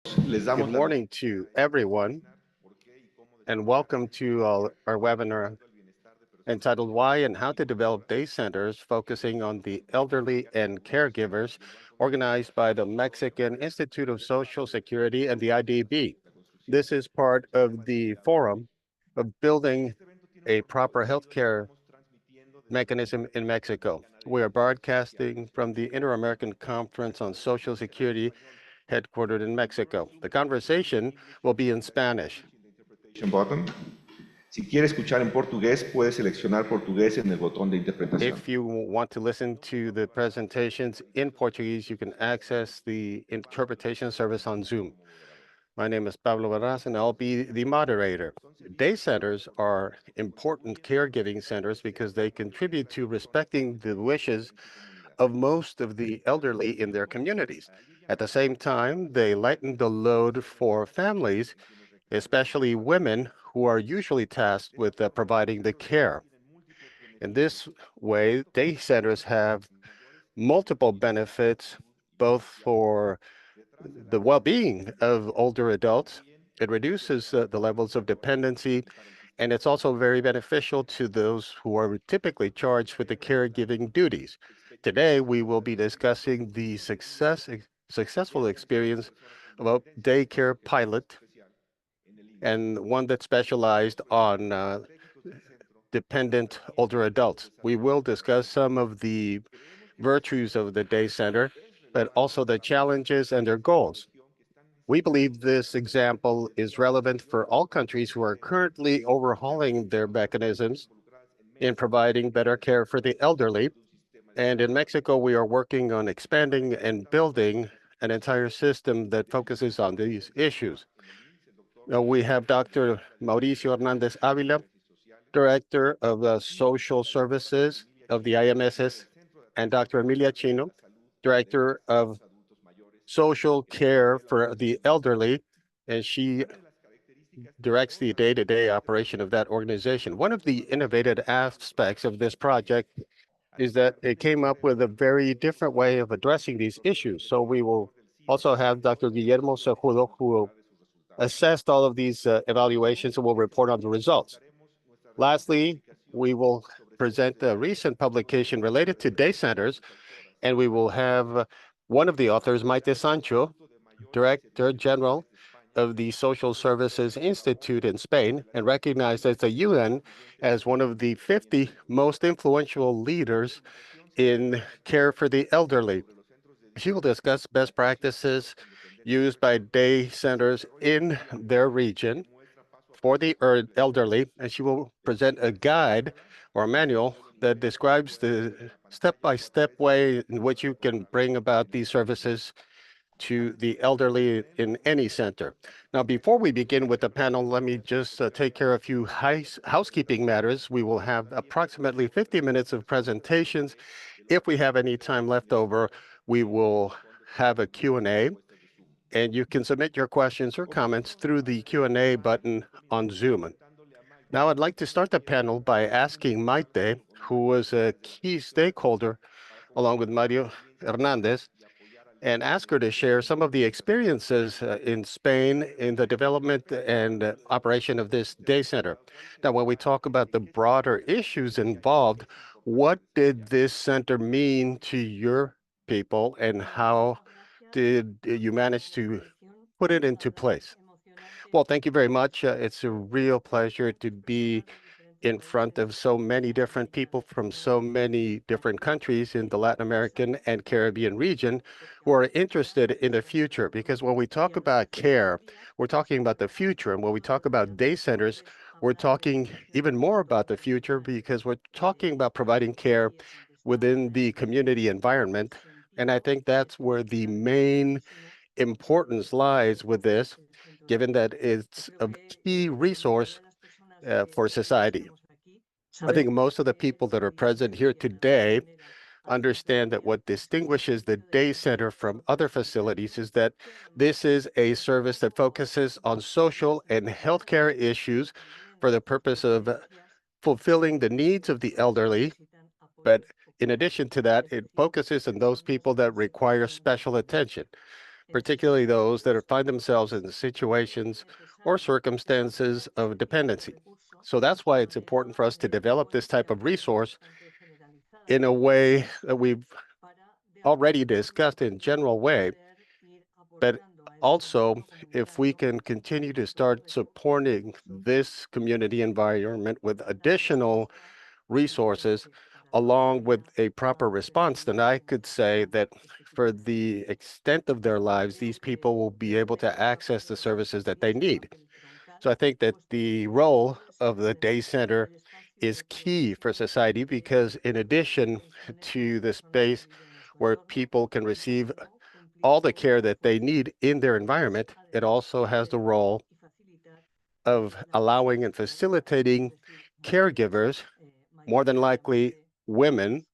Les Good damos la morning to everyone, and welcome to our webinar entitled Why and How to Develop Day Centers Focusing on the Elderly and Caregivers, organized by the Mexican Institute of Social Security and the IDB. This is part of the forum of building a proper healthcare mechanism in Mexico. We are broadcasting from the Inter-American Conference on Social Security headquartered in Mexico. The conversation will be in Spanish. button. Si quiere escuchar en portugués, puede seleccionar portugués en el botón de interpretación. If you want to listen to the presentations in Portuguese, you can access the interpretation service on Zoom. My name is Pablo Barras, and I'll be the moderator. Day centers are important caregiving centers because they contribute to respecting the wishes of most of the elderly in their communities. At the same time, they lighten the load for families, especially women who are usually tasked with providing the care. In this way, day centers have multiple benefits, both for the well-being of older adults. It reduces the levels of dependency, and it's also very beneficial to those who are typically charged with the caregiving duties. Today, we will be discussing the successful experience of a daycare pilot and one that specialized on dependent older adults. We will discuss some of the virtues of the day center, but also the challenges and their goals. We believe this example is relevant for all countries who are currently overhauling their mechanisms in providing better care for the elderly. And in Mexico, we are working on expanding and building an entire system that focuses on these issues. Now, we have Dr. Mauricio Hernandez Avila, Director of Social Services of the IMSS, and Dr. Emilia Chino, Director of Social Care for the Elderly, and she directs the day-to-day operation of that organization. One of the innovative aspects of this project is that it came up with a very different way of addressing these issues. So we will also have Dr. Guillermo Cejudo, who assessed all of these evaluations and will report on the results. Lastly, we will present a recent publication related to day centers, and we will have one of the authors, Maite Sancho, Director General of the Social Services Institute in Spain, and recognized as the UN as one of the 50 most influential leaders in care for the elderly. She will discuss best practices used by day centers in their region for the elderly, and she will present a guide or a manual that describes the step-by-step way in which you can bring about these services to the elderly in any center. Now, before we begin with the panel, let me just take care of a few housekeeping matters. We will have approximately 50 minutes of presentations. If we have any time left over, we will have a Q&A, and you can submit your questions or comments through the Q&A button on Zoom. Now, I'd like to start the panel by asking Maite, who was a key stakeholder along with Mario Hernandez, and ask her to share some of the experiences in Spain in the development and operation of this day center. Now, when we talk about the broader issues involved, what did this center mean to your people, and how did you manage to put it into place? Well, thank you very much. It's a real pleasure to be in front of so many different people from so many different countries in the Latin American and Caribbean region who are interested in the future. Because when we talk about care, we're talking about the future. And when we talk about day centers, we're talking even more about the future because we're talking about providing care within the community environment. And I think that's where the main importance lies with this, given that it's a key resource for society. I think most of the people that are present here today understand that what distinguishes the day center from other facilities is that this is a service that focuses on social and healthcare issues for the purpose of fulfilling the needs of the elderly. But in addition to that, it focuses on those people that require special attention. particularly those that find themselves in situations or circumstances of dependency. So that's why it's important for us to develop this type of resource in a way that we've already discussed in general way, but also if we can continue to start supporting this community environment with additional resources along with a proper response, then I could say that for the extent of their lives, these people will be able to access the services that they need. So I think that the role of the day center is key for society because in addition to the space where people can receive all the care that they need in their environment, it also has the role of allowing and facilitating caregivers, more than likely women,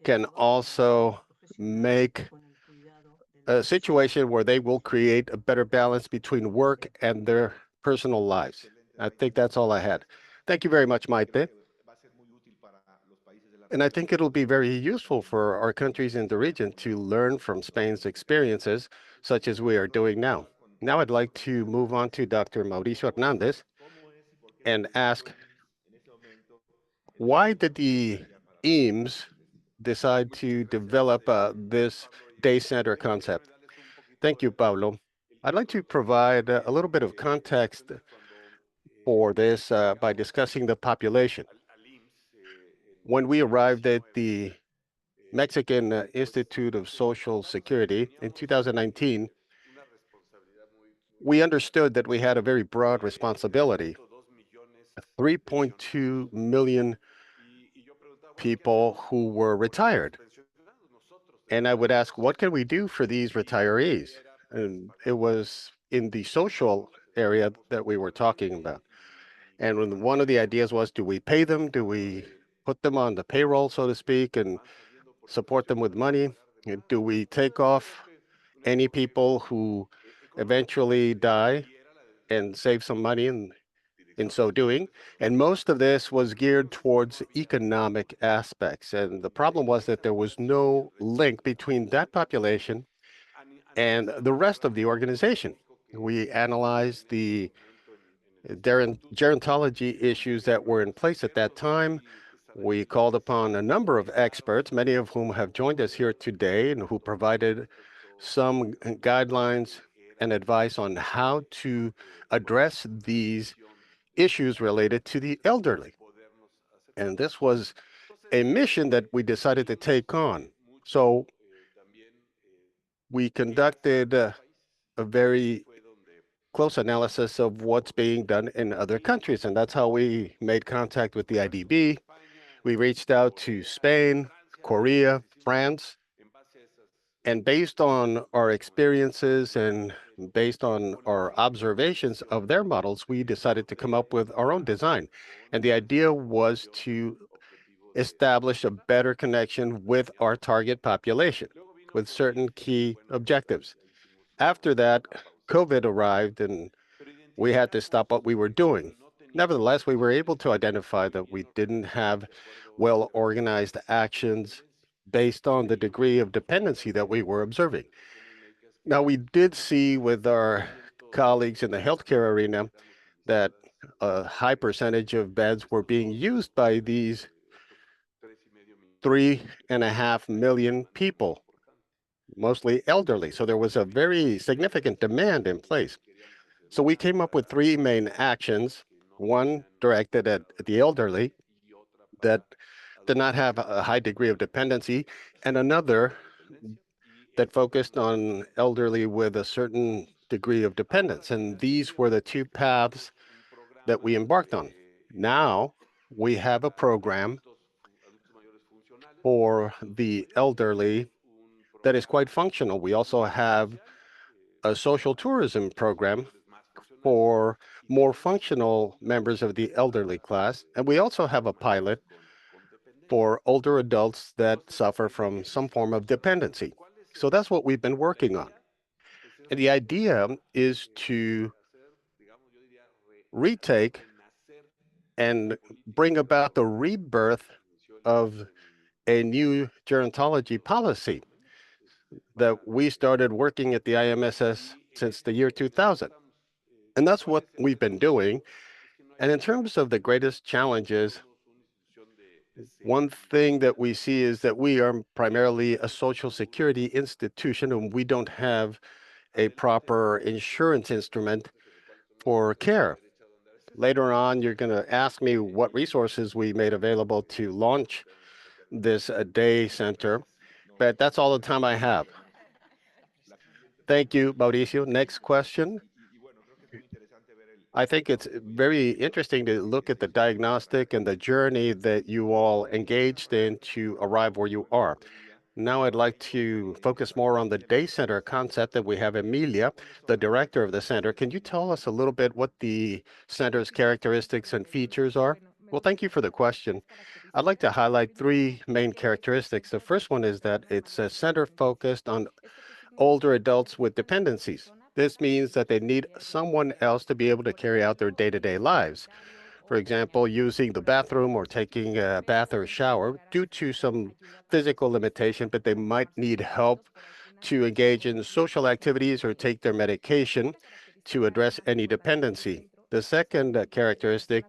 can also make a situation where they will create a better balance between work and their personal lives. I think that's all I had. Thank you very much, Maite. And I think it'll be very useful for our countries in the region to learn from Spain's experiences, such as we are doing now. Now I'd like to move on to Dr. Mauricio Hernandez and ask, why did the IMSS decide to develop this day center concept? Thank you, Pablo. I'd like to provide a little bit of context for this by discussing the population. When we arrived at the Mexican Institute of Social Security in 2019, we understood that we had a very broad responsibility. 3.2 million people who were retired. And I would ask, what can we do for these retirees? And it was in the social area that we were talking about. And one of the ideas was, do we pay them? Do we put them on the payroll, so to speak, and support them with money? Do we take off any people who eventually die and save some money in so doing? And most of this was geared towards economic aspects. And the problem was that there was no link between that population and the rest of the organization. We analyzed the gerontology issues that were in place at that time. We called upon a number of experts, many of whom have joined us here today and who provided some guidelines and advice on how to address these issues related to the elderly. And this was a mission that we decided to take on. So we conducted a very close analysis of what's being done in other countries. And that's how we made contact with the IDB. We reached out to Spain, Korea, France, and based on our experiences and based on our observations of their models, we decided to come up with our own design. And the idea was to establish a better connection with our target population with certain key objectives. After that, COVID arrived and we had to stop what we were doing. Nevertheless, we were able to identify that we didn't have well-organized actions based on the degree of dependency that we were observing. Now, we did see with our colleagues in the healthcare arena that a high percentage of beds were being used by these 3.5 million people, mostly elderly. So there was a very significant demand in place. So we came up with three main actions, one directed at the elderly that did not have a high degree of dependency, and another that focused on elderly with a certain degree of dependence. And these were the two paths that we embarked on. Now we have a program for the elderly that is quite functional. We also have a social tourism program for more functional members of the elderly class. And we also have a pilot for older adults that suffer from some form of dependency. So that's what we've been working on. And the idea is to retake and bring about the rebirth of a new gerontology policy. that we started working at the IMSS since the year 2000. And that's what we've been doing. And in terms of the greatest challenges, one thing that we see is that we are primarily a social security institution and we don't have a proper insurance instrument for care. Later on, you're going to ask me what resources we made available to launch this day center, but that's all the time I have. Thank you, Mauricio. Next question. I think it's very interesting to look at the diagnostic and the journey that you all engaged in to arrive where you are. Now I'd like to focus more on the day center concept that we have Emilia, the director of the center. Can you tell us a little bit what the center's characteristics and features are? Well, thank you for the question. I'd like to highlight three main characteristics. The first one is that it's a center focused on older adults with dependencies. This means that they need someone else to be able to carry out their day-to-day lives. For example, using the bathroom or taking a bath or a shower due to some physical limitation, but they might need help to engage in social activities or take their medication to address any dependency. The second characteristic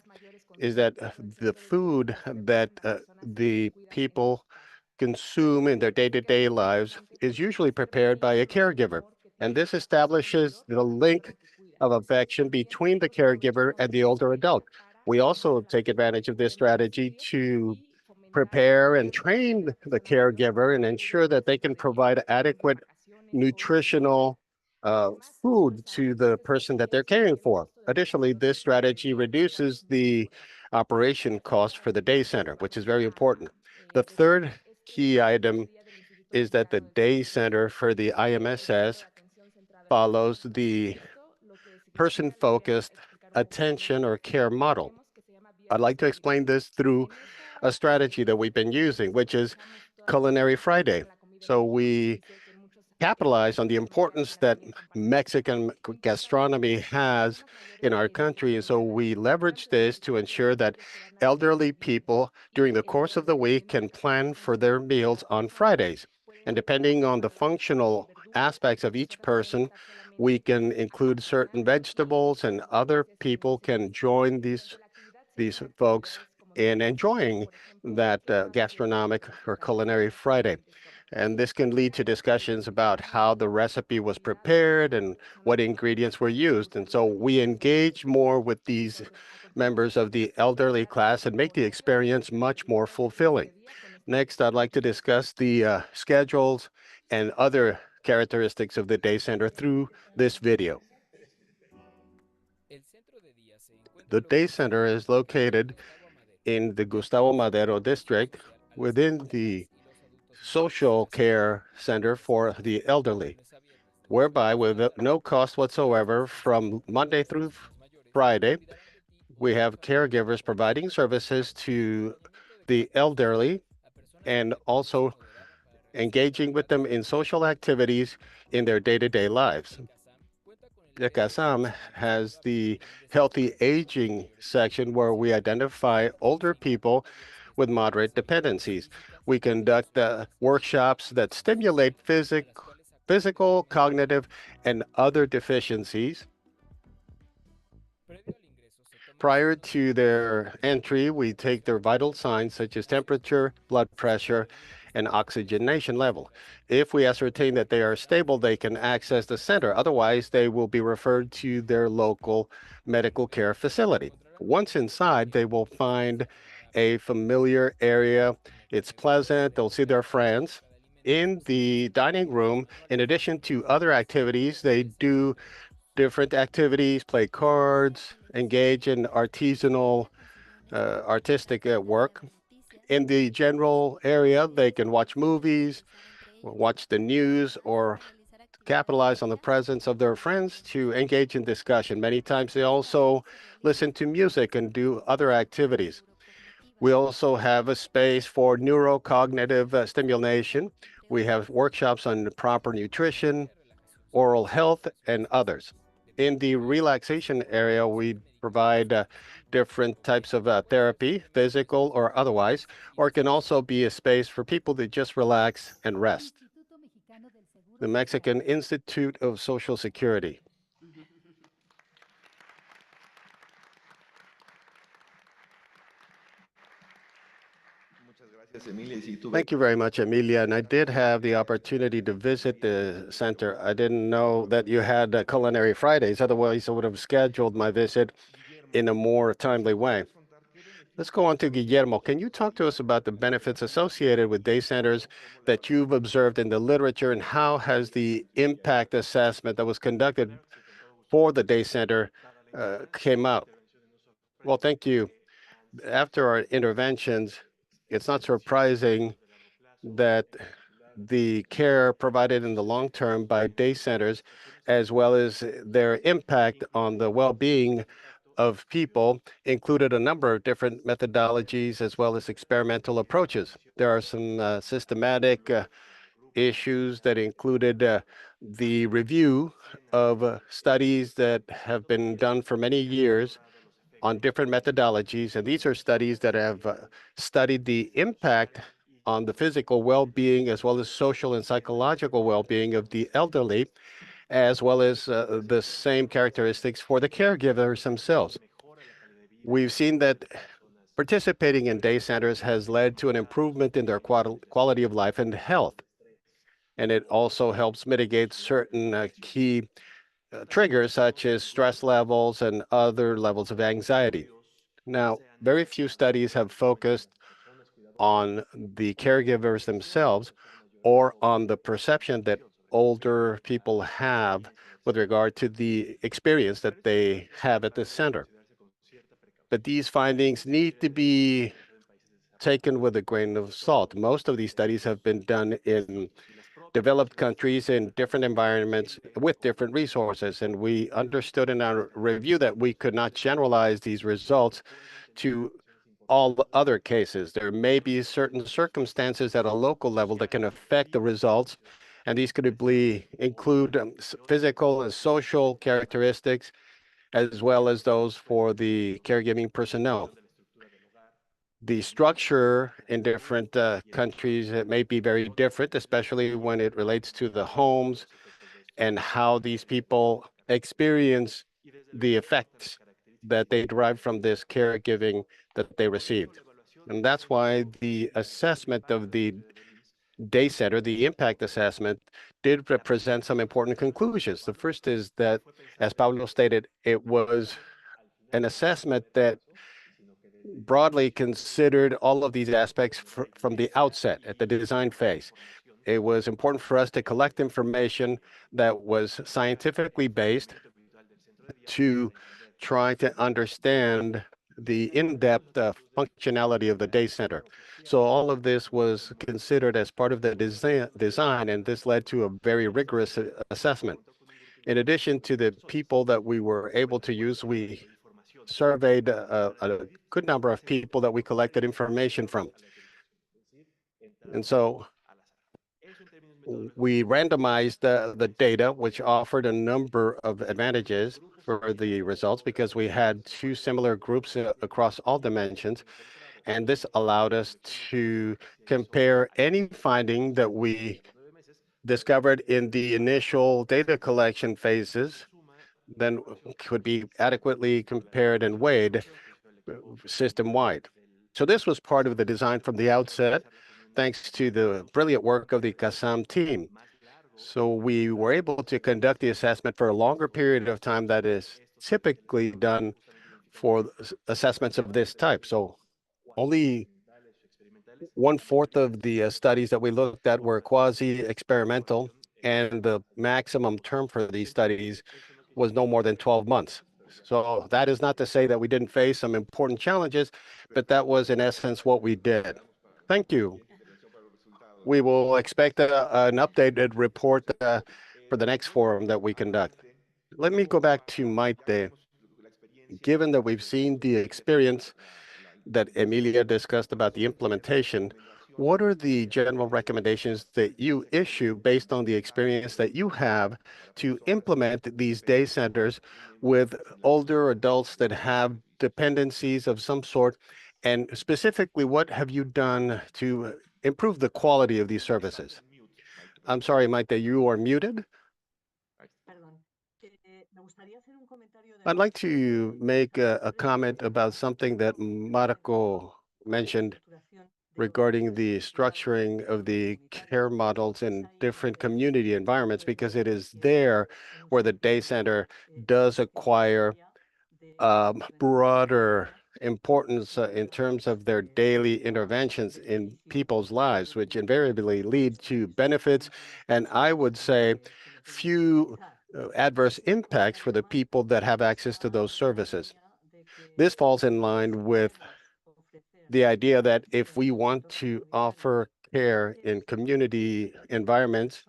is that the food that the people consume in their day-to-day lives is usually prepared by a caregiver. And this establishes the link of affection between the caregiver and the older adult. We also take advantage of this strategy to prepare and train the caregiver and ensure that they can provide adequate nutritional uh, food to the person that they're caring for. Additionally, this strategy reduces the operation cost for the day center, which is very important. The third key item is that the day center for the IMSS follows the person-focused attention or care model. I'd like to explain this through a strategy that we've been using, which is Culinary Friday. So we capitalize on the importance that Mexican gastronomy has in our country. And so we leverage this to ensure that elderly people during the course of the week can plan for their meals on Fridays. And depending on the functional aspects of each person, we can include certain vegetables and other people can join these folks in enjoying that gastronomic or culinary Friday. And this can lead to discussions about how the recipe was prepared and what ingredients were used. And so we engage more with these members of the elderly class and make the experience much more fulfilling. Next, I'd like to discuss the schedules and other characteristics of the day center through this video. The day center is located in the Gustavo Madero district within the social care center for the elderly, whereby with no cost whatsoever from Monday through Friday, we have caregivers providing services to the elderly and also engaging with them in social activities in their day-to-day lives. The CASAM has the healthy aging section where we identify older people with moderate dependencies. We conduct workshops that stimulate physical, cognitive, and other deficiencies. Prior to their entry, we take their vital signs such as temperature, blood pressure, and oxygenation level. If we ascertain that they are stable, they can access the center. Otherwise, they will be referred to their local medical care facility. Once inside, they will find a familiar area. It's pleasant. They'll see their friends. In the dining room, in addition to other activities, they do different activities, play cards, engage in artisanal, artistic work. In the general area, they can watch movies, watch the news, or capitalize on the presence of their friends to engage in discussion. Many times they also listen to music and do other activities. We also have a space for neurocognitive stimulation. We have workshops on proper nutrition, oral health, and others. In the relaxation area, we provide different types of therapy, physical or otherwise, or it can also be a space for people to just relax and rest. the Mexican Institute of Social Security. Thank you very much, Emilia. And I did have the opportunity to visit the center. I didn't know that you had Culinary Fridays. Otherwise, I would have scheduled my visit in a more timely way. Let's go on to Guillermo. Can you talk to us about the benefits associated with day centers that you've observed in the literature, and how has the impact assessment that was conducted for the day center came out? Well, thank you. After our interventions, it's not surprising that the care provided in the long term by day centers, as well as their impact on the well-being of people, included a number of different methodologies as well as experimental approaches. There are some systematic issues that included the review of studies that have been done for many years on different methodologies. And these are studies that have studied the impact on the physical well-being as well as social and psychological well-being of the elderly, as well as the same characteristics for the caregivers themselves. We've seen that participating in day centers has led to an improvement in their quality of life and health. And it also helps mitigate certain key triggers such as stress levels and other levels of anxiety. Now, very few studies have focused on the caregivers themselves or on the perception that older people have with regard to the experience that they have at the center. But these findings need to be taken with a grain of salt. Most of these studies have been done in developed countries in different environments with different resources. And we understood in our review that we could not generalize these results to all other cases. There may be certain circumstances at a local level that can affect the results, and these could include physical and social characteristics, as well as those for the caregiving personnel. The structure in different countries, it may be very different, especially when it relates to the homes and how these people experience the effects that they derive from this caregiving that they received. And that's why the assessment of the day center, the impact assessment, did represent some important conclusions. The first is that, as Pablo stated, it was an assessment that broadly considered all of these aspects from the outset at the design phase. It was important for us to collect information that was scientifically based to try to understand the in-depth functionality of the day center. So all of this was considered as part of the design, and this led to a very rigorous assessment. In addition to the people that we were able to use, we surveyed a good number of people that we collected information from. And so we randomized the data, which offered a number of advantages for the results because we had two similar groups across all dimensions. And this allowed us to compare any finding that we discovered in the initial data collection phases, then could be adequately compared and weighed system-wide. So this was part of the design from the outset, thanks to the brilliant work of the CASAM team. So we were able to conduct the assessment for a longer period of time that is typically done for assessments of this type. So only 1/4 of the studies that we looked at were quasi-experimental, and the maximum term for these studies was no more than 12 months. So that is not to say that we didn't face some important challenges, but that was in essence what we did. Thank you. We will expect an updated report for the next forum that we conduct. Let me go back to Maite. Given that we've seen the experience that Emilia discussed about the implementation, what are the general recommendations that you issue based on the experience that you have to implement these day centers with older adults that have dependencies of some sort? And specifically, what have you done to improve the quality of these services? I'm sorry, Maite, you are muted. I'd like to make a comment about something that Marco mentioned regarding the structuring of the care models in different community environments, because it is there where the day center does acquire broader importance in terms of their daily interventions in people's lives, which invariably lead to benefits, and I would say few adverse impacts for the people that have access to those services. This falls in line with the idea that if we want to offer care in community environments,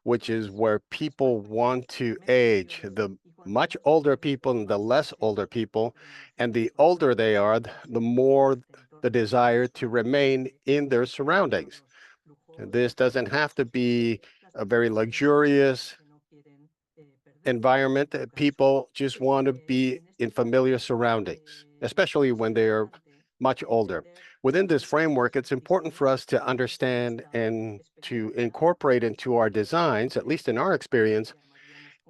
which is where people want to age, the much older people and the less older people, and the older they are, the more the desire to remain in their surroundings. And this doesn't have to be a very luxurious environment. People just want to be in familiar surroundings, especially when they are much older. Within this framework, it's important for us to understand and to incorporate into our designs, at least in our experience,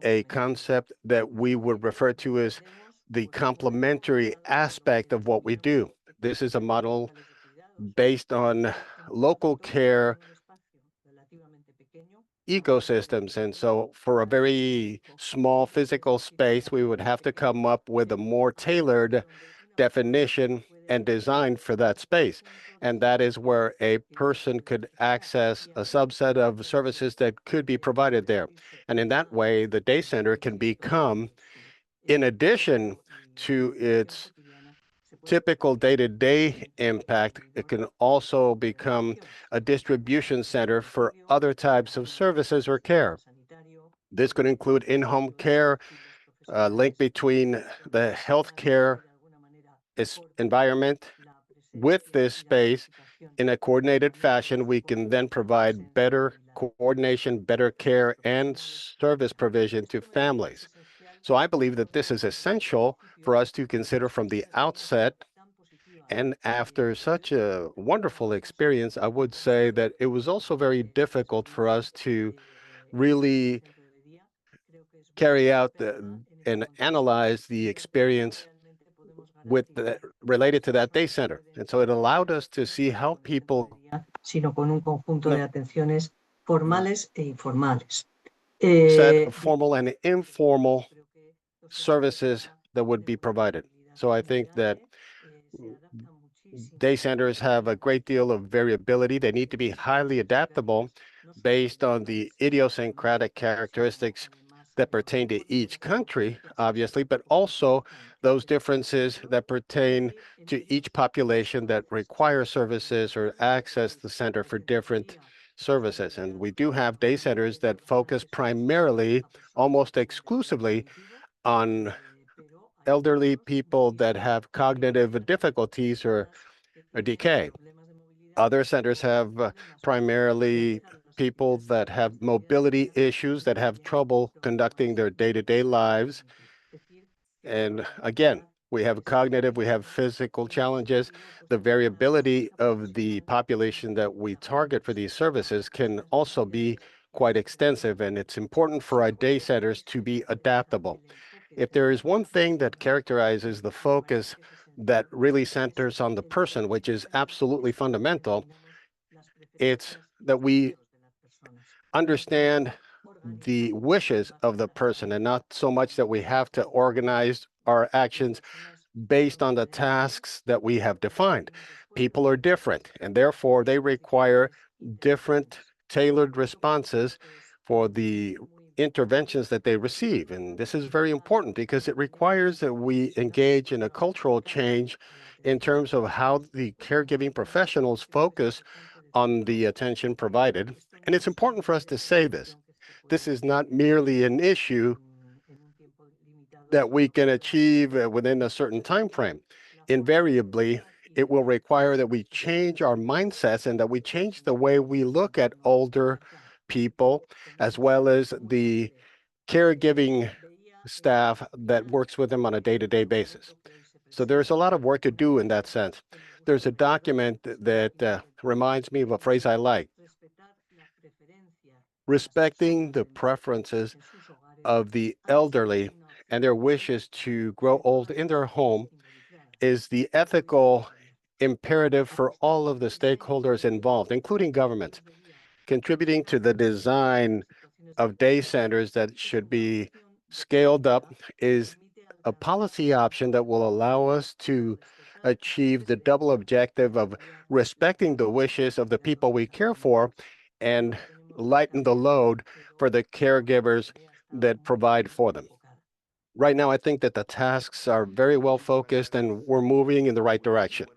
a concept that we would refer to as the complementary aspect of what we do. This is a model based on local care ecosystems. And so for a very small physical space, we would have to come up with a more tailored definition and design for that space. And that is where a person could access a subset of services that could be provided there. And in that way, the day center can become, in addition to its typical day-to-day impact, it can also become a distribution center for other types of services or care. This could include in-home care, link between the healthcare environment with this space in a coordinated fashion. We can then provide better coordination, better care, and service provision to families. So I believe that this is essential for us to consider from the outset. And after such a wonderful experience, I would say that it was also very difficult for us to really carry out and analyze the experience related to that day center. And so it allowed us to see how people sino con un conjunto de atenciones formales e informales. set of formal and informal services that would be provided. So I think that day centers have a great deal of variability. They need to be highly adaptable based on the idiosyncratic characteristics that pertain to each country, obviously, but also those differences that pertain to each population that require services or access the center for different services. And we do have day centers that focus primarily, almost exclusively, on elderly people that have cognitive difficulties or decay. Other centers have primarily people that have mobility issues, that have trouble conducting their day-to-day lives. And again, we have cognitive, we have physical challenges. The variability of the population that we target for these services can also be quite extensive, and it's important for our day centers to be adaptable. If there is one thing that characterizes the focus that really centers on the person, which is absolutely fundamental, it's that we understand the wishes of the person and not so much that we have to organize our actions based on the tasks that we have defined. People are different, and therefore they require different tailored responses for the interventions that they receive. And this is very important because it requires that we engage in a cultural change in terms of how the caregiving professionals focus on the attention provided. And it's important for us to say this. This is not merely an issue that we can achieve within a certain time frame. Invariably, it will require that we change our mindsets and that we change the way we look at older people, as well as the caregiving staff that works with them on a day-to-day basis. So there's a lot of work to do in that sense. There's a document that reminds me of a phrase I like. Respecting the preferences of the elderly and their wishes to grow old in their home is the ethical imperative for all of the stakeholders involved, including government. Contributing to the design of day centers that should be scaled up is a policy option that will allow us to achieve the double objective of respecting the wishes of the people we care for and lighten the load for the caregivers that provide for them. Right now, I think that the tasks are very well focused and we're moving in the right direction.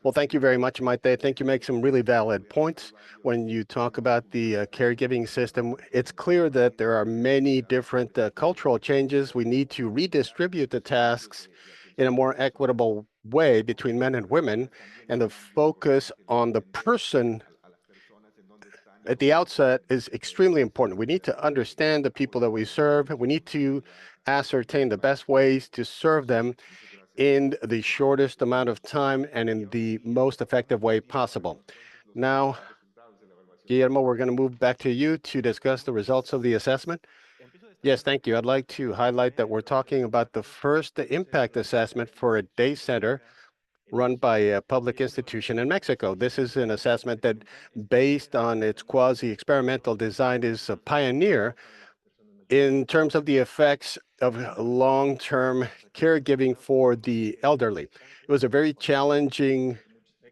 Well, thank you very much, Maite. I think you make some really valid points when you talk about the caregiving system. It's clear that there are many different cultural changes. We need to redistribute the tasks in a more equitable way between men and women, and the focus on the person at the outset is extremely important. We need to understand the people that we serve. We need to ascertain the best ways to serve them in the shortest amount of time and in the most effective way possible. Now, Guillermo, we're going to move back to you to discuss the results of the assessment. Yes, thank you. I'd like to highlight that we're talking about the first impact assessment for a day center run by a public institution in Mexico. This is an assessment that, based on its quasi-experimental design, is a pioneer in terms of the effects of long-term caregiving for the elderly. It was a very challenging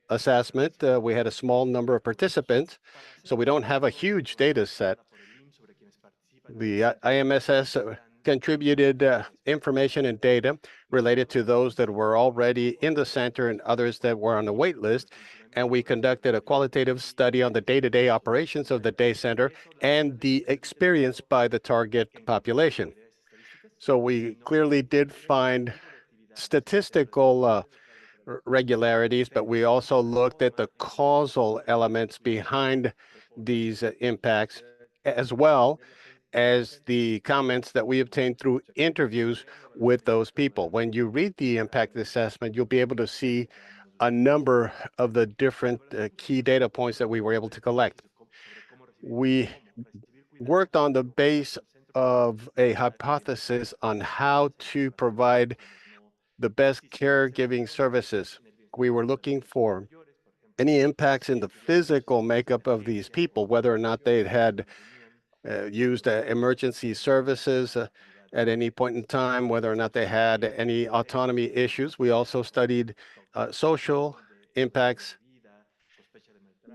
assessment. We had a small number of participants, so we don't have a huge data set. The IMSS contributed information and data related to those that were already in the center and others that were on the wait list. And we conducted a qualitative study on the day-to-day operations of the day center and the experience by the target population. So we clearly did find statistical regularities, but we also looked at the causal elements behind these impacts, as well as the comments that we obtained through interviews with those people. When you read the impact assessment, you'll be able to see a number of the different key data points that we were able to collect. We worked on the base of a hypothesis on how to provide the best caregiving services. We were looking for any impacts in the physical makeup of these people, whether or not they had used emergency services at any point in time, whether or not they had any autonomy issues. We also studied social impacts,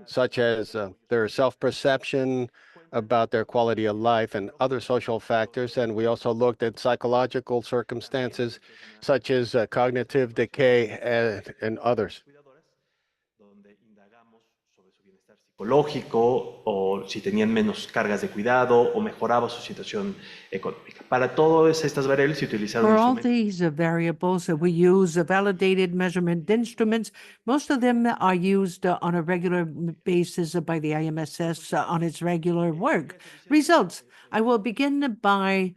such as their self-perception about their quality of life and other social factors. And we also looked at psychological circumstances, such as cognitive decay and others. Psicológico, o si tenían menos cargas de cuidado, o mejoraba su situación económica. Para todas estas variables se utilizaron For all instrumentos. these variables, we use validated measurement instruments. Most of them are used on a regular basis by the IMSS on its regular work. Results. I will begin by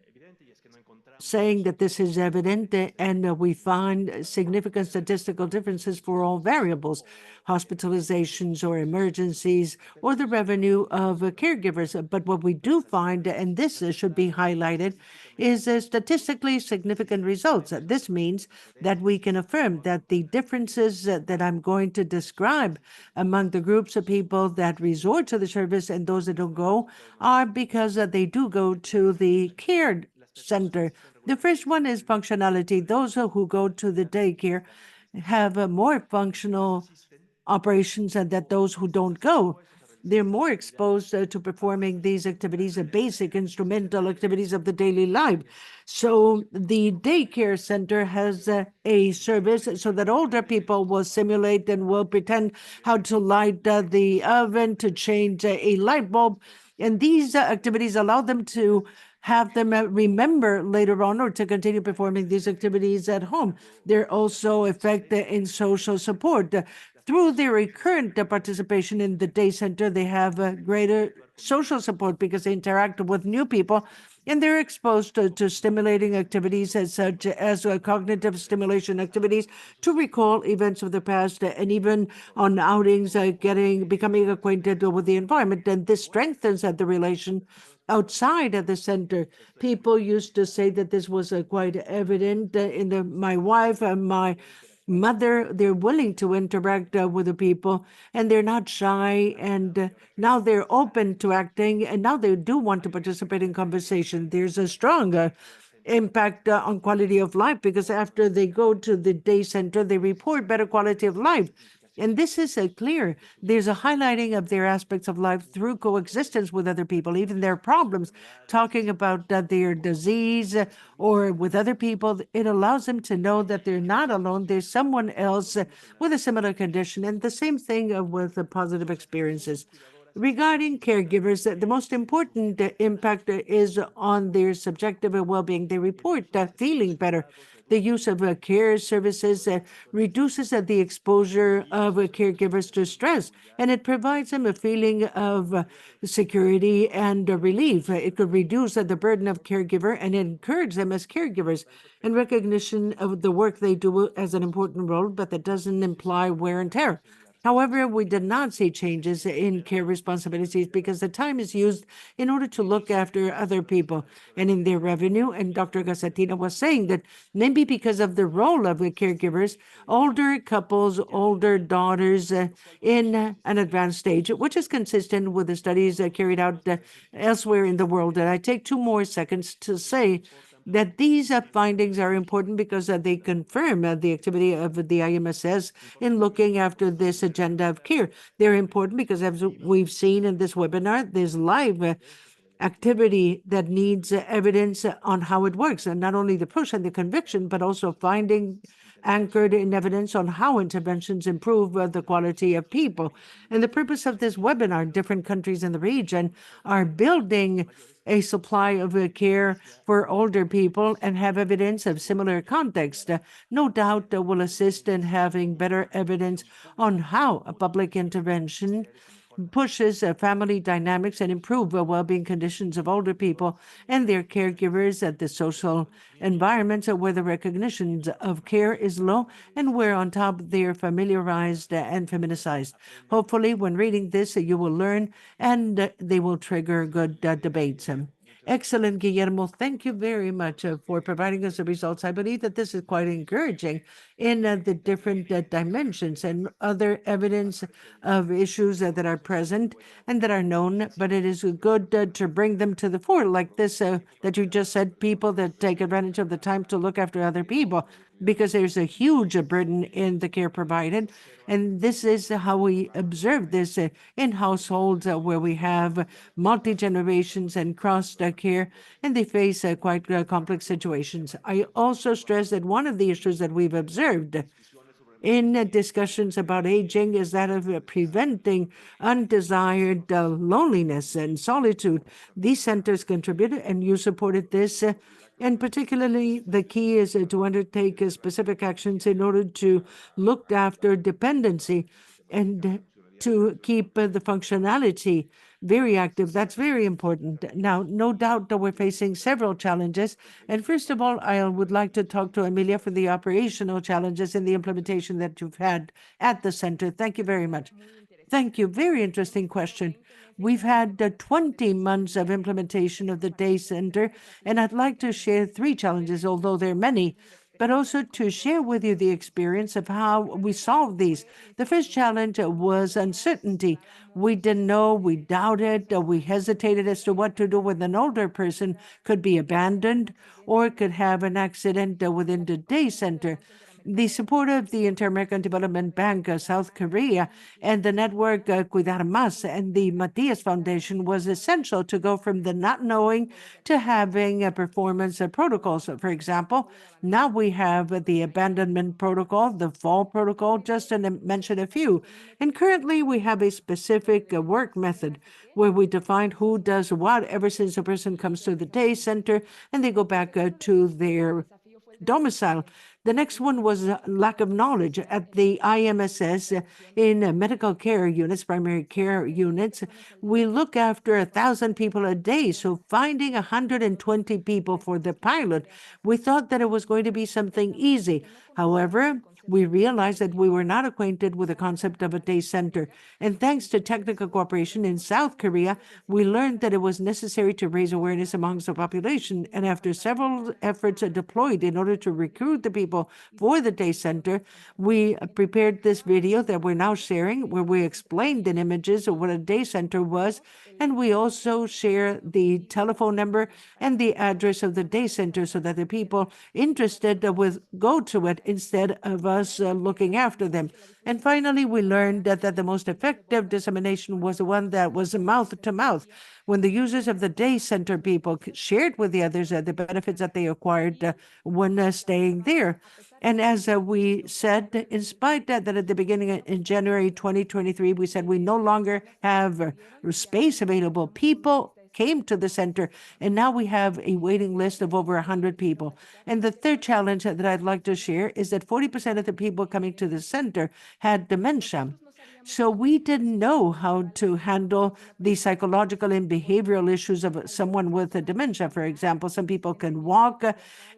saying that this is evident, and we find significant statistical differences for all variables, hospitalizations or emergencies, or the revenue of caregivers. But what we do find, and this should be highlighted, is statistically significant results. This means that we can affirm that the differences that I'm going to describe among the groups of people that resort to the service and those that don't go are because they do go to the care center. The first one is functionality. Those who go to the daycare have more functional operations than those who don't go. They're more exposed to performing these activities, basic instrumental activities of the daily life. So the daycare center has a service so that older people will simulate and will pretend how to light the oven, to change a light bulb. And these activities allow them to have them remember later on or to continue performing these activities at home. They're also effective in social support. Through their recurrent participation in the day center, they have greater social support because they interact with new people and they're exposed to stimulating activities such as cognitive stimulation activities to recall events of the past and even on outings, becoming acquainted with the environment. And this strengthens the relation outside of the center. People used to say that this was quite evident my wife and my mother, they're willing to interact with the people and they're not shy, and now they're open to acting, and now they do want to participate in conversation. There's a strong impact on quality of life, because after they go to the day center, they report better quality of life. And this is clear. There's a highlighting of their aspects of life through coexistence with other people, even their problems, talking about their disease or with other people. It allows them to know that they're not alone. There's someone else with a similar condition. And the same thing with the positive experiences. Regarding caregivers, the most important impact is on their subjective well-being. They report feeling better. The use of care services reduces the exposure of caregivers to stress, and it provides them a feeling of security and relief. It could reduce the burden of caregiver and encourage them as caregivers, and recognition of the work they do as an important role, but that doesn't imply wear and tear. However, we did not see changes in care responsibilities because the time is used in order to look after other people and in their revenue. And Dr. Gazatina was saying that maybe because of the role of the caregivers, older couples, older daughters in an advanced stage, which is consistent with the studies carried out elsewhere in the world. And I take 2 more seconds to say that these findings are important because they confirm the activity of the IMSS in looking after this agenda of care. They're important because, as we've seen in this webinar, there's live activity that needs evidence on how it works, and not only the push and the conviction, but also finding anchored in evidence on how interventions improve the quality of people. And the purpose of this webinar, different countries in the region are building a supply of care for older people and have evidence of similar context. No doubt will assist in having better evidence on how a public intervention pushes family dynamics and improve well-being conditions of older people and their caregivers at the social environments where the recognition of care is low and where on top they're familiarized and feminicized. Hopefully, when reading this, you will learn and they will trigger good debates. Excellent, Guillermo. Thank you very much for providing us the results. I believe that this is quite encouraging in the different dimensions and other evidence of issues that are present and that are known, but it is good to bring them to the fore, like this that you just said, people that take advantage of the time to look after other people, because there's a huge burden in the care provided. And this is how we observe this in households where we have multi-generations and cross-care, and they face quite complex situations. I also stress that one of the issues that we've observed in discussions about aging is that of preventing undesired loneliness and solitude. These centers contributed, and you supported this. And particularly, the key is to undertake specific actions in order to look after dependency and to keep the functionality very active. That's very important. Now, no doubt that we're facing several challenges. And first of all, I would like to talk to Emilia for the operational challenges in the implementation that you've had at the center. Thank you very much. Thank you. Very interesting question. We've had 20 months of implementation of the day center, and I'd like to share 3 challenges, although there are many, but also to share with you the experience of how we solved these. The first challenge was uncertainty. We didn't know, we doubted, we hesitated as to what to do when an older person could be abandoned or could have an accident within the day center. The support of the Inter-American Development Bank, South Korea, and the network Cuidar Más and the Matias Foundation was essential to go from the not knowing to having performance protocols. For example, now we have the abandonment protocol, the fall protocol, just to mention a few. And currently we have a specific work method where we define who does what ever since a person comes to the day center and they go back to their domicile. The next one was lack of knowledge. At the IMSS, in medical care units, primary care units, we look after 1,000 people a day. So finding 120 people for the pilot, we thought that it was going to be something easy. However, we realized that we were not acquainted with the concept of a day center. And thanks to technical cooperation in South Korea, we learned that it was necessary to raise awareness amongst the population. And after several efforts deployed in order to recruit the people for the day center, we prepared this video that we're now sharing, where we explained in images of what a day center was. And we also share the telephone number and the address of the day center so that the people interested would go to it instead of us looking after them. And finally, we learned that the most effective dissemination was the one that was mouth to mouth, when the users of the day center people shared with the others the benefits that they acquired when staying there. And as we said, in spite that at the beginning in January 2023, we said we no longer have space available, people came to the center, and now we have a waiting list of over 100 people. And the third challenge that I'd like to share is that 40% of the people coming to the center had dementia. So we didn't know how to handle the psychological and behavioral issues of someone with a dementia. For example, some people can walk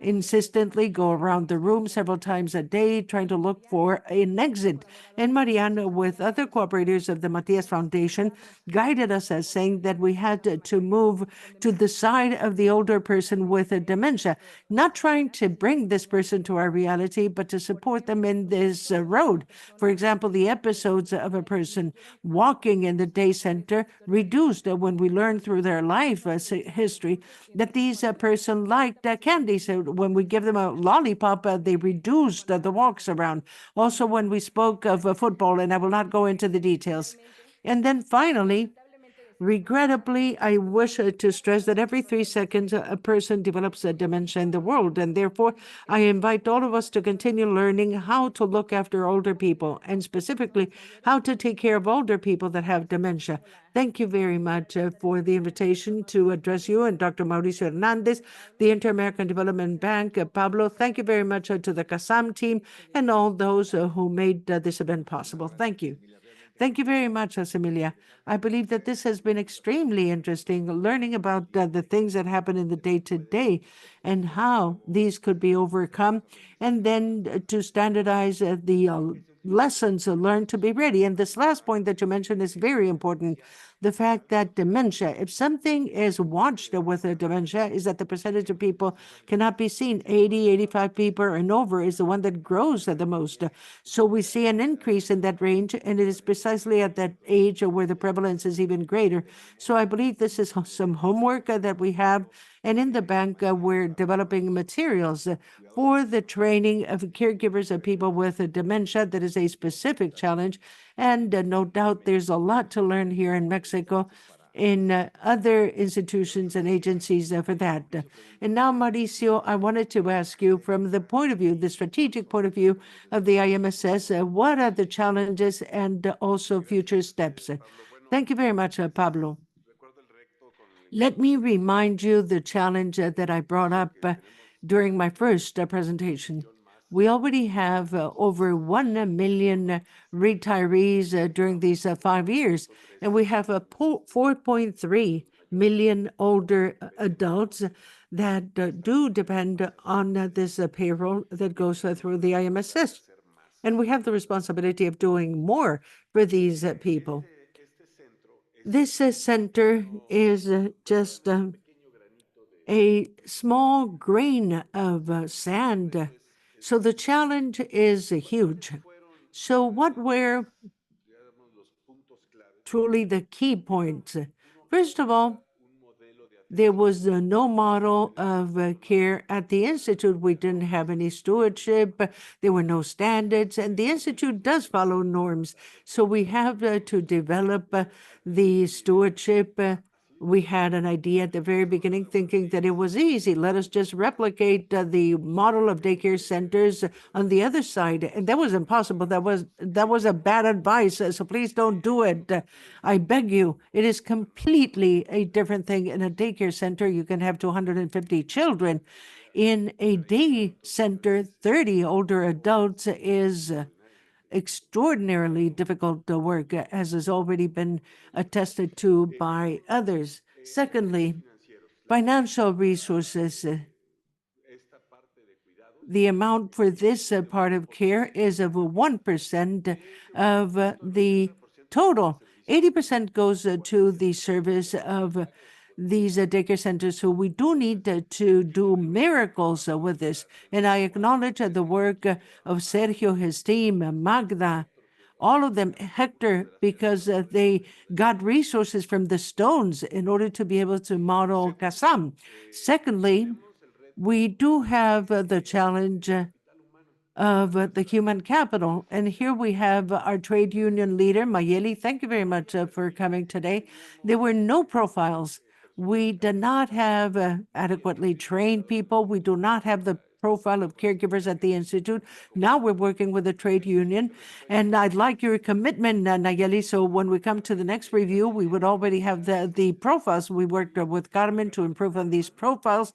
insistently, go around the room several times a day, trying to look for an exit. And Mariana, with other cooperators of the Matias Foundation, guided us as saying that we had to move to the side of the older person with a dementia, not trying to bring this person to our reality, but to support them in this road. For example, the episodes of a person walking in the day center reduced when we learned through their life history that these person liked candy. So when we give them a lollipop, they reduced the walks around. Also, when we spoke of football, and I will not go into the details. And then finally, regrettably, I wish to stress that every 3 seconds a person develops a dementia in the world, and therefore I invite all of us to continue learning how to look after older people, and specifically how to take care of older people that have dementia. Thank you very much for the invitation to address you, and Dr. Mauricio Hernandez, the Inter-American Development Bank. Pablo, thank you very much to the CASAM team and all those who made this event possible. Thank you. Thank you very much, Emilia. I believe that this has been extremely interesting, learning about the things that happen in the day-to-day and how these could be overcome, and then to standardize the lessons learned to be ready. And this last point that you mentioned is very important. The fact that dementia, if something is watched with a dementia, is that the percentage of people cannot be seen. 80, 85 people and over is the one that grows the most. So we see an increase in that range, and it is precisely at that age where the prevalence is even greater. So I believe this is some homework that we have. And in the bank, we're developing materials for the training of caregivers of people with dementia. That is a specific challenge. And no doubt there's a lot to learn here in Mexico, in other institutions and agencies for that. And now, Mauricio, I wanted to ask you, from the point of view, the strategic point of view of the IMSS, what are the challenges and also future steps? Thank you very much, Pablo. Let me remind you the challenge that I brought up during my first presentation. We already have over 1 million retirees during these 5 years, and we have 4.3 million older adults that do depend on this payroll that goes through the IMSS. And we have the responsibility of doing more for these people. This center is just a small grain of sand. So the challenge is huge. So what were truly the key points? First of all, there was no model of care at the Institute. We didn't have any stewardship. There were no standards, and the Institute does follow norms. So we have to develop the stewardship. We had an idea at the very beginning, thinking that it was easy. Let us just replicate the model of daycare centers on the other side. And that was impossible. That was a bad advice. So please don't do it. I beg you. It is completely a different thing. In a daycare center, you can have 250 children. In a day center, 30 older adults is extraordinarily difficult work, as has already been attested to by others. Secondly, financial resources. The amount for this part of care is of 1% of the total. 80% goes to the service of these daycare centers. So we do need to do miracles with this. And I acknowledge the work of Sergio, his team, Magda, all of them, Hector, because they got resources from the stones in order to be able to model Kasam. Secondly, we do have the challenge of the human capital. And here we have our trade union leader, Mayeli. Thank you very much for coming today. There were no profiles. We did not have adequately trained people. We do not have the profile of caregivers at the Institute. Now we're working with the trade union. And I'd like your commitment, Nayeli, so when we come to the next review, we would already have the profiles. We worked with Carmen to improve on these profiles.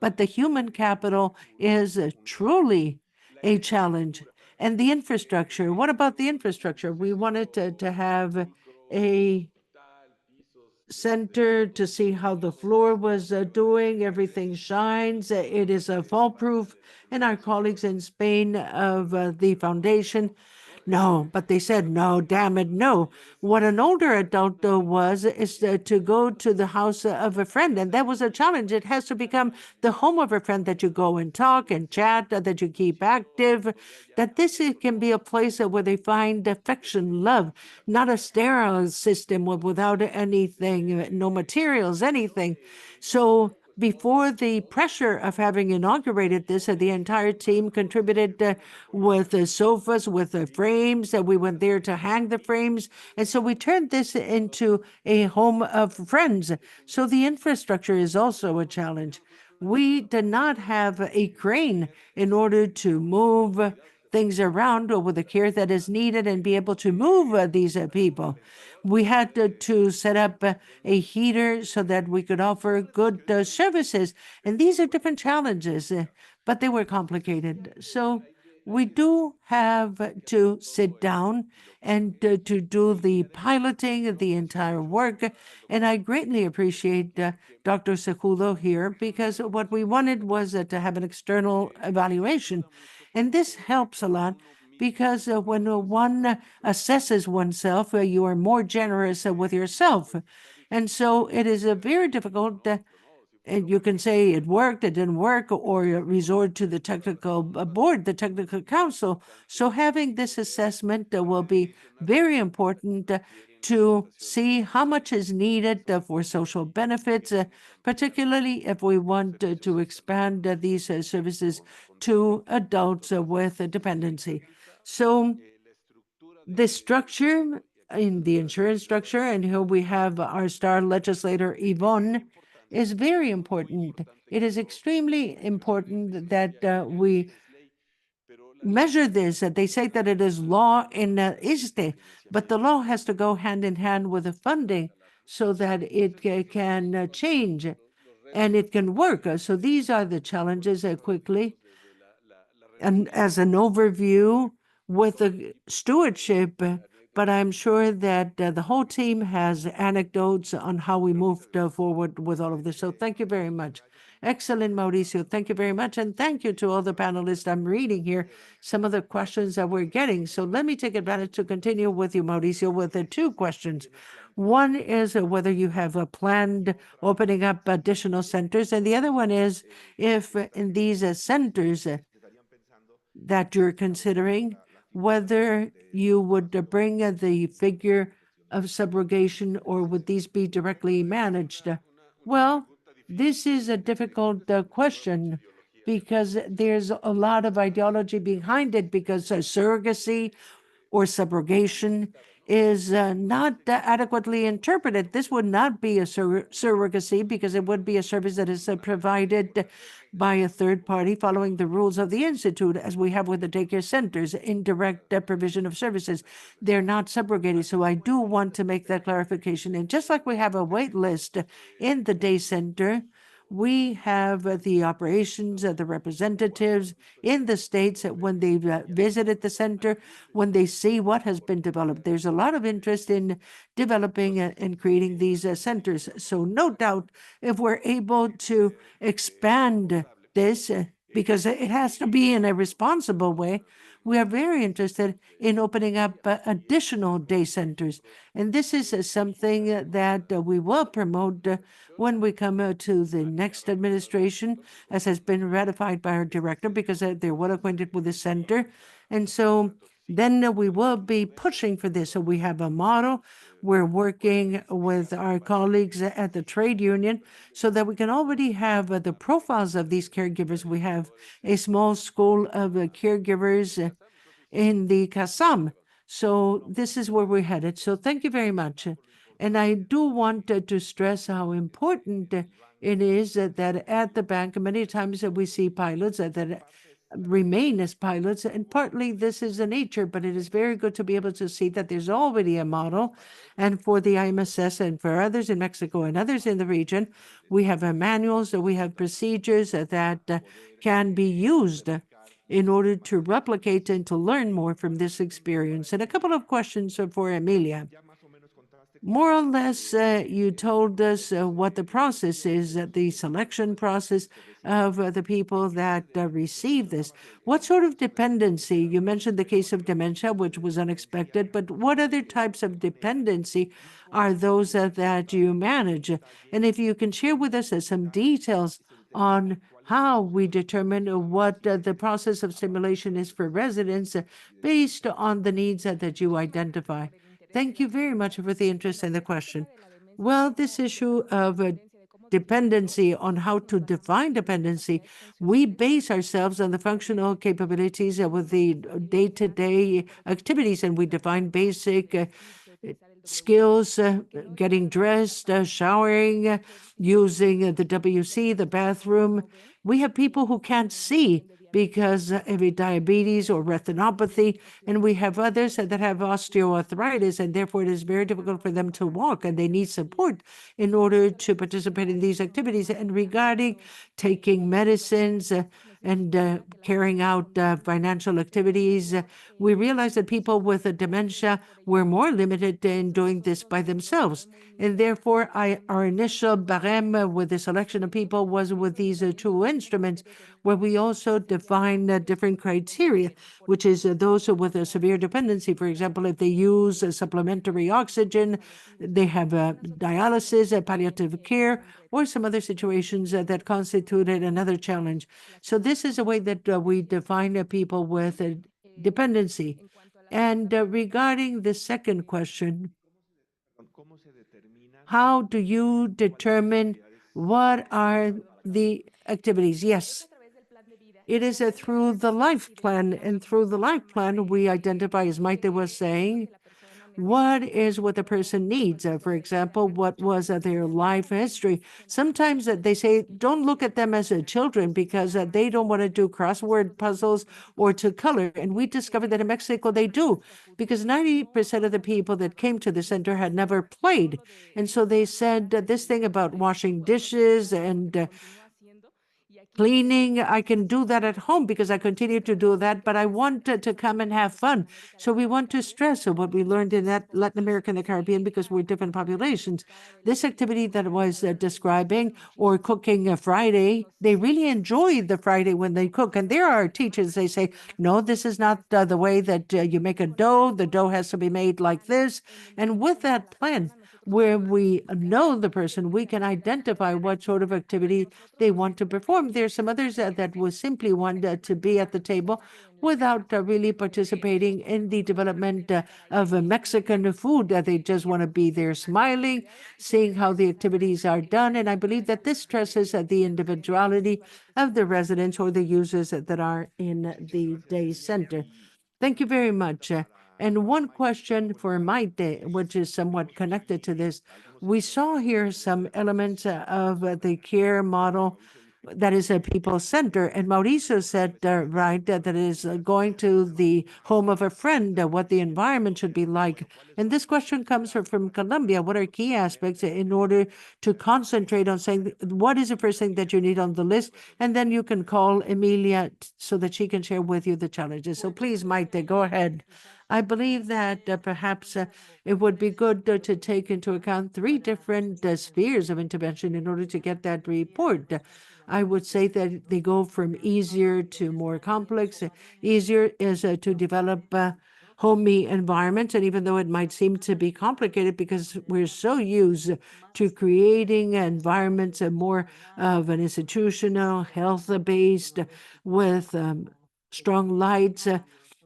But the human capital is truly a challenge. And the infrastructure, what about the infrastructure? We wanted to have a center to see how the floor was doing. Everything shines. It is fall-proof. And our colleagues in Spain of the foundation, no, but they said, no, damn it, no. What an older adult was is to go to the house of a friend, and that was a challenge. It has to become the home of a friend that you go and talk and chat, that you keep active, that this can be a place where they find affection, love, not a sterile system without anything, no materials, anything. So before the pressure of having inaugurated this, the entire team contributed with sofas, with frames. We went there to hang the frames. And so we turned this into a home of friends. So the infrastructure is also a challenge. We did not have a crane in order to move things around with the care that is needed and be able to move these people. We had to set up a heater so that we could offer good services. And these are different challenges, but they were complicated. So we do have to sit down and to do the piloting of the entire work. And I greatly appreciate Dr. Sejudo here, because what we wanted was to have an external evaluation. And this helps a lot, because when one assesses oneself, you are more generous with yourself. And so it is very difficult. And you can say it worked, it didn't work, or resort to the technical board, the technical council. So having this assessment will be very important to see how much is needed for social benefits, particularly if we want to expand these services to adults with dependency. So the structure in the insurance structure, and here we have our star legislator, Yvonne, is very important. It is extremely important that we measure this. They say that it is law in ISTE, but the law has to go hand in hand with the funding so that it can change and it can work. So these are the challenges quickly. And as an overview with the stewardship, but I'm sure that the whole team has anecdotes on how we moved forward with all of this. So thank you very much. Excellent, Mauricio. Thank you very much. And thank you to all the panelists. I'm reading here some of the questions that we're getting. So let me take advantage to continue with you, Mauricio, with the two questions. One is whether you have planned opening up additional centers. And the other one is if in these centers that you're considering, whether you would bring the figure of subrogation, or would these be directly managed? Well, this is a difficult question, because there's a lot of ideology behind it, because surrogacy or subrogation is not adequately interpreted. This would not be a surrogacy, because it would be a service that is provided by a third party following the rules of the Institute, as we have with the daycare centers, indirect provision of services. They're not subrogated. So I do want to make that clarification. And just like we have a wait list in the day center, We have the operations, the representatives in the states when they've visited the center, when they see what has been developed. There's a lot of interest in developing and creating these centers. So no doubt, if we're able to expand this, because it has to be in a responsible way, we are very interested in opening up additional day centers. And this is something that we will promote when we come to the next administration, as has been ratified by our director, because they're well acquainted with the center. And so then we will be pushing for this. So we have a model. We're working with our colleagues at the trade union so that we can already have the profiles of these caregivers. We have a small school of caregivers in the CASAM. So this is where we're headed. So thank you very much. And I do want to stress how important it is that at the bank, many times we see pilots that remain as pilots, and partly this is the nature, but it is very good to be able to see that there's already a model. And for the IMSS and for others in Mexico and others in the region, we have manuals, we have procedures that can be used in order to replicate and to learn more from this experience. And a couple of questions for Emilia. More or less, you told us what the process is, the selection process of the people that receive this. What sort of dependency? You mentioned the case of dementia, which was unexpected, but what other types of dependency are those that you manage? And if you can share with us some details on how we determine what the process of simulation is for residents based on the needs that you identify. Thank you very much for the interest in the question. Well, this issue of dependency, on how to define dependency, we base ourselves on the functional capabilities with the day-to-day activities, and we define basic skills, getting dressed, showering, using the WC, the bathroom. We have people who can't see because of a diabetes or retinopathy, and we have others that have osteoarthritis, and therefore it is very difficult for them to walk, and they need support in order to participate in these activities. And regarding taking medicines and carrying out financial activities, we realized that people with dementia were more limited in doing this by themselves. And therefore, our initial barème with the selection of people was with these two instruments, where we also define different criteria, which is those with a severe dependency. For example, if they use supplementary oxygen, they have dialysis, palliative care, or some other situations that constituted another challenge. So this is a way that we define people with dependency. And regarding the second question, how do you determine what are the activities? Yes, it is through the life plan, and through the life plan, we identify, as Maite was saying, what is what the person needs. For example, what was their life history. Sometimes they say, don't look at them as children because they don't want to do crossword puzzles or to color. And we discovered that in Mexico they do, because 90% of the people that came to the center had never played. And so they said this thing about washing dishes and cleaning, I can do that at home because I continue to do that, but I want to come and have fun. So we want to stress what we learned in that Latin America and the Caribbean, because we're different populations. This activity that I was describing, or cooking a Friday, they really enjoy the Friday when they cook. And there are teachers, they say, no, this is not the way that you make a dough. The dough has to be made like this. And with that plan, where we know the person, we can identify what sort of activity they want to perform. There's some others that will simply want to be at the table without really participating in the development of Mexican food. They just want to be there smiling, seeing how the activities are done. And I believe that this stresses the individuality of the residents or the users that are in the day center. Thank you very much. And one question for Maite, which is somewhat connected to this. We saw here some elements of the care model that is a people center. And Mauricio said, right, that it is going to the home of a friend, what the environment should be like. And this question comes from Colombia. What are key aspects in order to concentrate on saying, what is the first thing that you need on the list? And then you can call Emilia so that she can share with you the challenges. So please, Maite, go ahead. I believe that perhaps it would be good to take into account three different spheres of intervention in order to get that report. I would say that they go from easier to more complex. Easier is to develop homey environments, and even though it might seem to be complicated because we're so used to creating environments more of an institutional, health-based, with strong lights,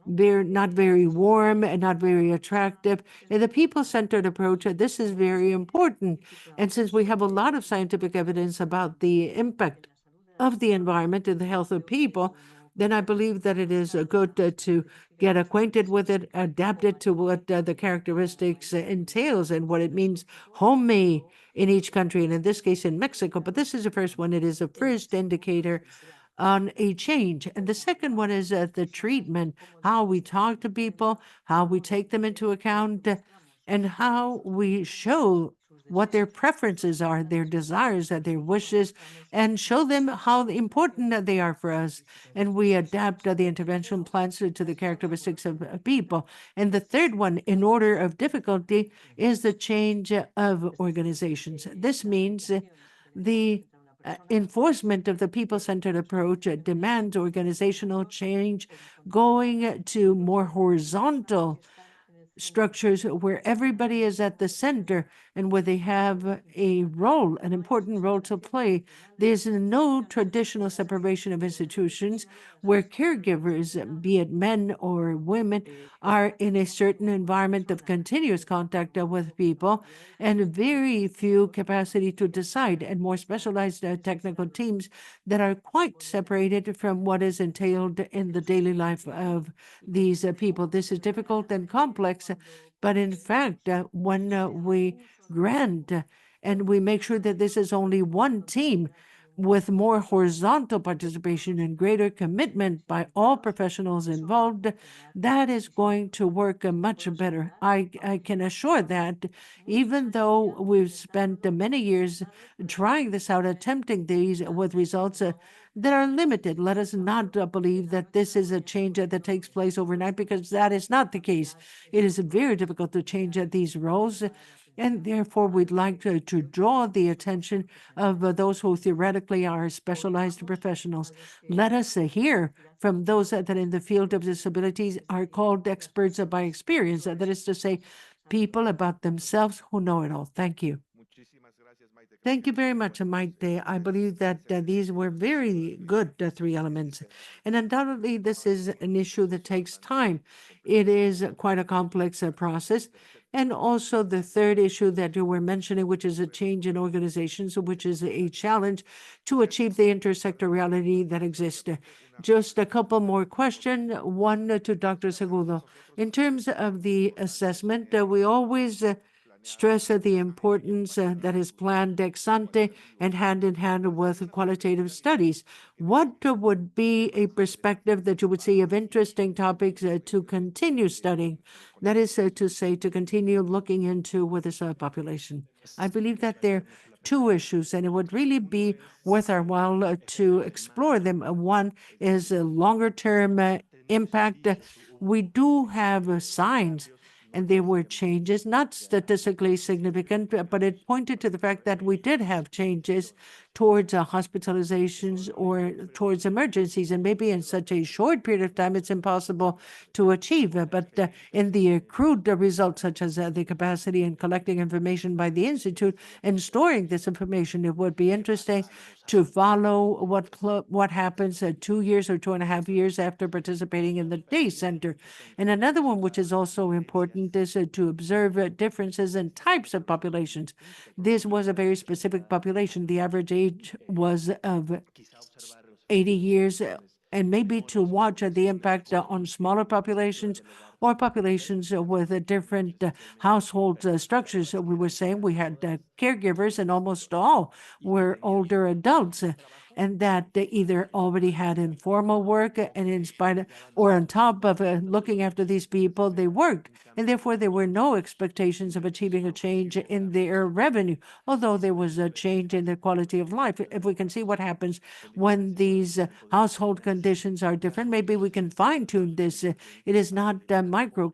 they're not very warm and not very attractive. In the people-centered approach, this is very important. And since we have a lot of scientific evidence about the impact of the environment and the health of people, then I believe that it is good to get acquainted with it, adapt it to what the characteristics entails and what it means homey in each country, and in this case in Mexico. But this is the first one. It is a first indicator on a change. And the second one is the treatment, how we talk to people, how we take them into account, and how we show what their preferences are, their desires, their wishes, and show them how important they are for us. And we adapt the intervention plans to the characteristics of people. And the third one, in order of difficulty, is the change of organizations. This means the enforcement of the people-centered approach demands organizational change, going to more horizontal structures where everybody is at the center and where they have a role, an important role to play. There's no traditional separation of institutions where caregivers, be it men or women, are in a certain environment of continuous contact with people and very few capacity to decide, and more specialized technical teams that are quite separated from what is entailed in the daily life of these people. This is difficult and complex, but in fact, when we grant and we make sure that this is only one team with more horizontal participation and greater commitment by all professionals involved, that is going to work much better. I can assure that even though we've spent many years trying this out, attempting these with results that are limited. Let us not believe that this is a change that takes place overnight, because that is not the case. It is very difficult to change these roles. And therefore, we'd like to draw the attention of those who theoretically are specialized professionals. Let us hear from those that in the field of disabilities are called experts by experience, that is to say, people about themselves who know it all. Thank you. Thank you very much, Maite. I believe that these were very good three elements. And undoubtedly, this is an issue that takes time. It is quite a complex process. And also the third issue that you were mentioning, which is a change in organizations, which is a challenge to achieve the intersectoriality that exists. Just a couple more questions, one to Dr. Segundo. In terms of the assessment, we always stress the importance that is planned ex ante and hand in hand with qualitative studies. What would be a perspective that you would see of interesting topics to continue studying? That is to say, to continue looking into with this population. I believe that there are two issues, and it would really be worth our while to explore them. One is a longer-term impact. We do have signs, and there were changes, not statistically significant, but it pointed to the fact that we did have changes towards hospitalizations or towards emergencies. And maybe in such a short period of time, it's impossible to achieve. But in the accrued results, such as the capacity in collecting information by the Institute and storing this information, it would be interesting to follow what happens 2 years or 2.5 years after participating in the day center. And another one, which is also important, is to observe differences in types of populations. This was a very specific population. The average age was of 80 years, and maybe to watch the impact on smaller populations or populations with different household structures. We were saying we had caregivers, and almost all were older adults, and that they either already had informal work, and in spite of, or on top of looking after these people, they worked, and therefore there were no expectations of achieving a change in their revenue, although there was a change in their quality of life. If we can see what happens when these household conditions are different, maybe we can fine-tune this. It is not micro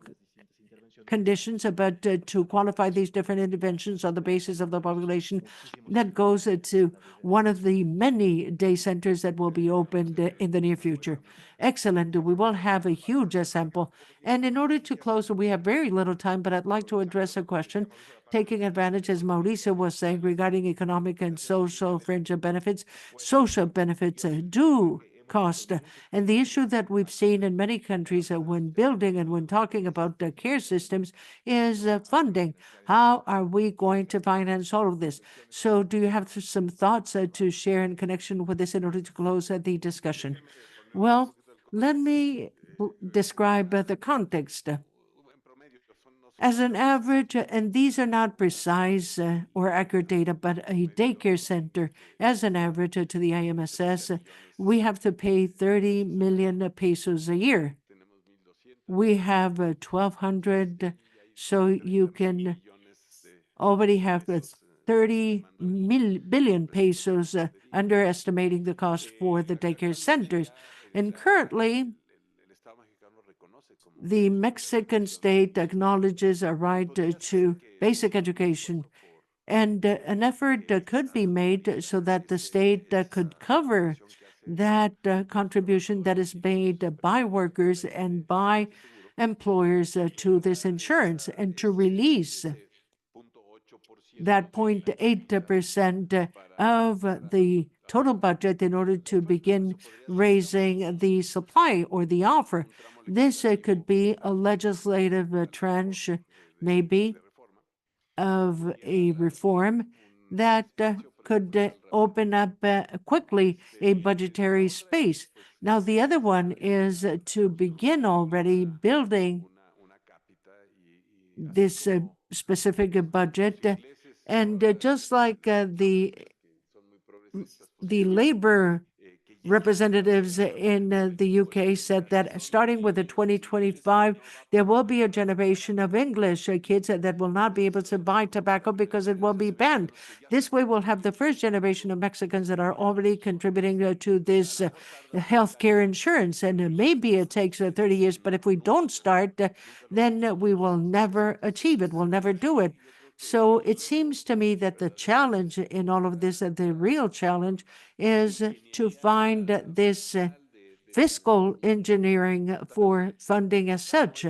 conditions, but to qualify these different interventions on the basis of the population that goes to one of the many day centers that will be opened in the near future. Excellent. We will have a huge sample. And in order to close, we have very little time, but I'd like to address a question, taking advantage, as Mauricio was saying, regarding economic and social fringe benefits. Social benefits do cost. And the issue that we've seen in many countries when building and when talking about care systems is funding. How are we going to finance all of this? So do you have some thoughts to share in connection with this in order to close the discussion? Well, let me describe the context. As an average, and these are not precise or accurate data, but a daycare center, as an average to the IMSS, we have to pay 30 million pesos a year. We have 1,200, so you can already have 30 billion pesos, underestimating the cost for the daycare centers. And currently, the Mexican state acknowledges a right to basic education, and an effort could be made so that the state could cover that contribution that is made by workers and by employers to this insurance, and to release that 0.8% of the total budget in order to begin raising the supply or the offer. This could be a legislative tranche, maybe, of a reform that could open up quickly a budgetary space. Now, the other one is to begin already building this specific budget, and just like the labor representatives in the UK said that starting with the 2025, there will be a generation of English kids that will not be able to buy tobacco because it will be banned. This way, we'll have the first generation of Mexicans that are already contributing to this healthcare insurance. And maybe it takes 30 years, but if we don't start, then we will never achieve it. We'll never do it. So it seems to me that the challenge in all of this, the real challenge, is to find this fiscal engineering for funding as such.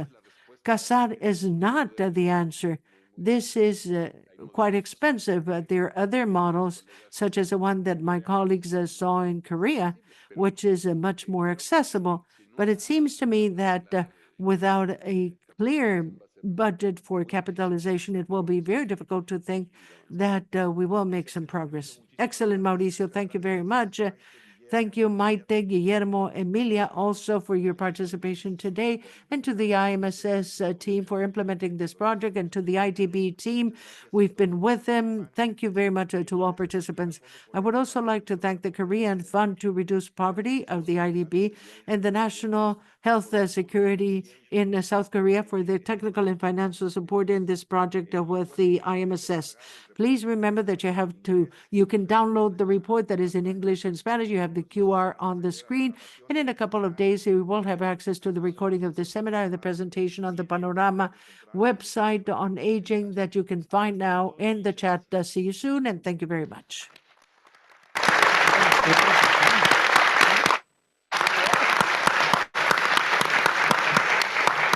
CASAR is not the answer. This is quite expensive. There are other models, such as the one that my colleagues saw in Korea, which is much more accessible. But it seems to me that without a clear budget for capitalization, it will be very difficult to think that we will make some progress. Excellent, Mauricio. Thank you very much. Thank you, Maite, Guillermo, Emilia, also for your participation today, and to the IMSS team for implementing this project, and to the IDB team. We've been with them. Thank you very much to all participants. I would also like to thank the Korean Fund to Reduce Poverty of the IDB and the National Health Security in South Korea for their technical and financial support in this project with the IMSS. Please remember that you can download the report that is in English and Spanish. You have the QR on the screen, and in a couple of days you will have access to the recording of the seminar and the presentation on the Panorama website on aging that you can find now in the chat. See you soon, and thank you very much.